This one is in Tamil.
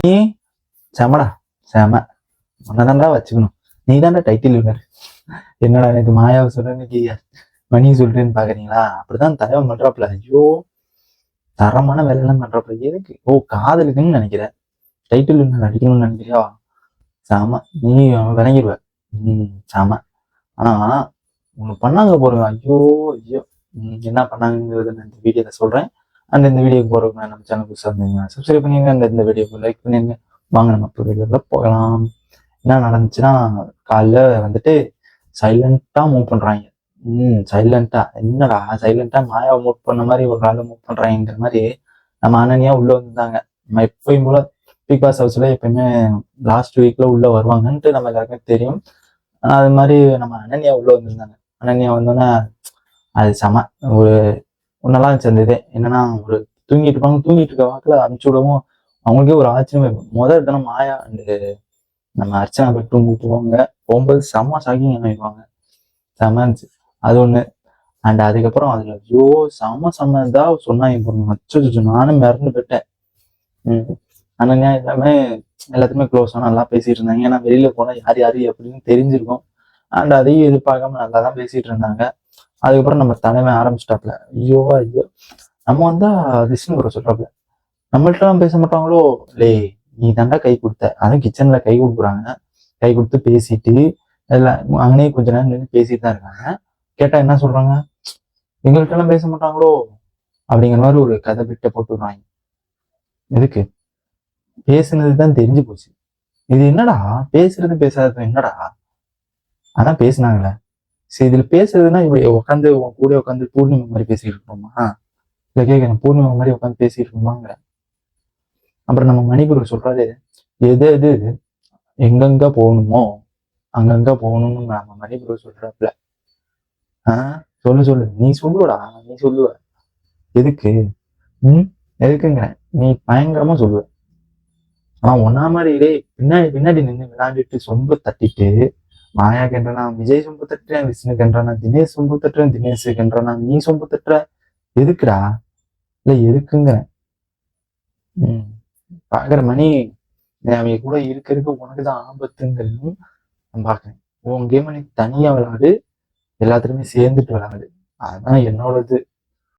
நீ செமடா செம உன்னதான்டா வச்சுக்கணும். நீ தான்டா டைட்டில் வினர். என்னடா எனக்கு மாயாவை சொல்ற இன்னைக்கு மணி சொல்றேன்னு பாக்குறீங்களா? அப்படிதான் தலைவன் பண்றாப்புல. ஐயோ தரமான வேலையெல்லாம் பண்றாப்புல. எதுக்கு? ஓ காதலுக்குன்னு நினைக்கிறேன். டைட்டில் வினர் அடிக்கணும்னு நினைக்கிறியா? செம நீ விளங்கிடுவ. செம. ஆனா ஒண்ணு பண்ணாங்க போறேன். ஐயோ ஐயோ என்ன பண்ணாங்கிறது நான் இந்த வீடியோல சொல்றேன். அந்த இந்த வீடியோக்கு போறதுக்கு நான் நம்ம சேனல் புதுசாக இருந்தீங்க சப்ஸ்கிரைப் பண்ணிருங்க. இந்த வீடியோக்கு லைக் பண்ணிருங்க. வாங்க நம்ம இப்போ வீடியோல போகலாம். என்ன நடந்துச்சுன்னா காலைல வந்துட்டு சைலண்டா மூவ் பண்றாங்க. சைலண்டா என்னடா சைலண்டா மாயாவை மூவ் பண்ண மாதிரி ஒரு ஆளை மூவ் பண்றாங்கிற மாதிரி நம்ம அனன்யா உள்ள வந்திருந்தாங்க. நம்ம எப்பயும் போல பிக் பாஸ் ஹவுஸ்ல எப்பயுமே லாஸ்ட் வீக்ல உள்ள வருவாங்கன்ட்டு நம்ம எல்லாருக்குமே தெரியும். அது மாதிரி நம்ம அனன்யா உள்ள வந்திருந்தாங்க. அனன்யா வந்தோன்னா அது செம ஒரு ஒன்னெல்லாம் இருந்துச்சு. அந்த இதே என்னன்னா ஒரு தூங்கிட்டு இருப்பாங்க. தூங்கிட்டு இருக்க வாக்குல அனுப்பிச்சு விடவும் அவங்களுக்கே ஒரு ஆச்சரியமே இருக்கும். முதல் தினம் மாயா அந்த நம்ம அர்ச்சனா போய் தூங்கி போவாங்க. போகும்போது செம்ம ஷாக்கிங் ஆயிடுவாங்க. செம்ம இருந்துச்சு அது ஒண்ணு. அண்ட் அதுக்கப்புறம் அதுல ஐயோ செம்ம இதா சொன்னாங்க போறோம். அச்சோ நானும் மிரண்டு போயிட்டேன். அனன்யா எல்லாமே எல்லாத்துக்குமே க்ளோஸா நல்லா பேசிட்டு இருந்தாங்க. ஏன்னா வெளியில போனா யார் யாரு எப்படின்னு தெரிஞ்சிருக்கும். அண்ட் அதையும் எதிர்பார்க்காம நல்லா தான் பேசிட்டு இருந்தாங்க. அதுக்கப்புறம் நம்ம தலைமை ஆரம்பிச்சிட்டாப்ல. ஐயோ ஐயோ நம்ம வந்தா விஷ்ணு ப்ரோ சொல்றாப்ல நம்மள்ட்ட பேச மாட்டாங்களோ. லே நீ தாண்டா கை கொடுத்த. அதுவும் கிச்சன்ல கை கொடுக்குறாங்க. கை கொடுத்து பேசிட்டு எல்லாம் அங்கனே கொஞ்ச நேரம் நின்று பேசிட்டு தான் இருக்காங்க. கேட்டா என்ன சொல்றாங்க, எங்கள்கிட்ட எல்லாம் பேச மாட்டாங்களோ அப்படிங்கிற மாதிரி ஒரு கதை பிட்ட போட்டு விடுறாங்க. எதுக்கு? பேசுனதுதான் தெரிஞ்சு போச்சு. இது என்னடா பேசுறது பேசாதது என்னடா? ஆனா பேசினாங்களே. சரி இதுல பேசுறதுன்னா இப்படி உட்காந்து உன் கூட உட்காந்து பூர்ணிமா மாதிரி பேசிட்டு இருக்கோமா? இல்ல கேட்கிறேன் பூர்ணிமா மாதிரி உட்காந்து பேசிட்டு இருக்கோமாங்கிற. அப்புறம் நம்ம மணிபுரம் சொல்றாரு, எது எது எங்கெங்க போகணுமோ அங்கங்க போகணும்னு நம்ம மணிபுரம் சொல்றாப்புல. சொல்லு நீ சொல்லுவடா. நீ சொல்லுவ எதுக்கு? எதுக்குங்க நீ பயங்கரமா சொல்லுவ. ஆனா ஒன்னா மாதிரி பின்னாடி பின்னாடி நின்று விளையாண்டுட்டு சொம்ப தட்டிட்டு மாயா கென்றனா விஜய் சொம்பு தட்டுறேன், விஷ்ணு கென்றானா தினேஷ் சொம்பு தட்டுறேன், தினேஷ் கென்றானா நீ சொம்பு தட்டுற. எதுக்குடா? இல்ல எதுக்குங்க? பாக்குற மணி அவங்க கூட இருக்க உனக்குதான் ஆபத்துங்கிறது நான் பாக்குறேன். உன் கேம் நீ தனியா விளையாடு, எல்லாத்துலயுமே சேர்ந்துட்டு விளையாடு. அதுதான் என்னோடது.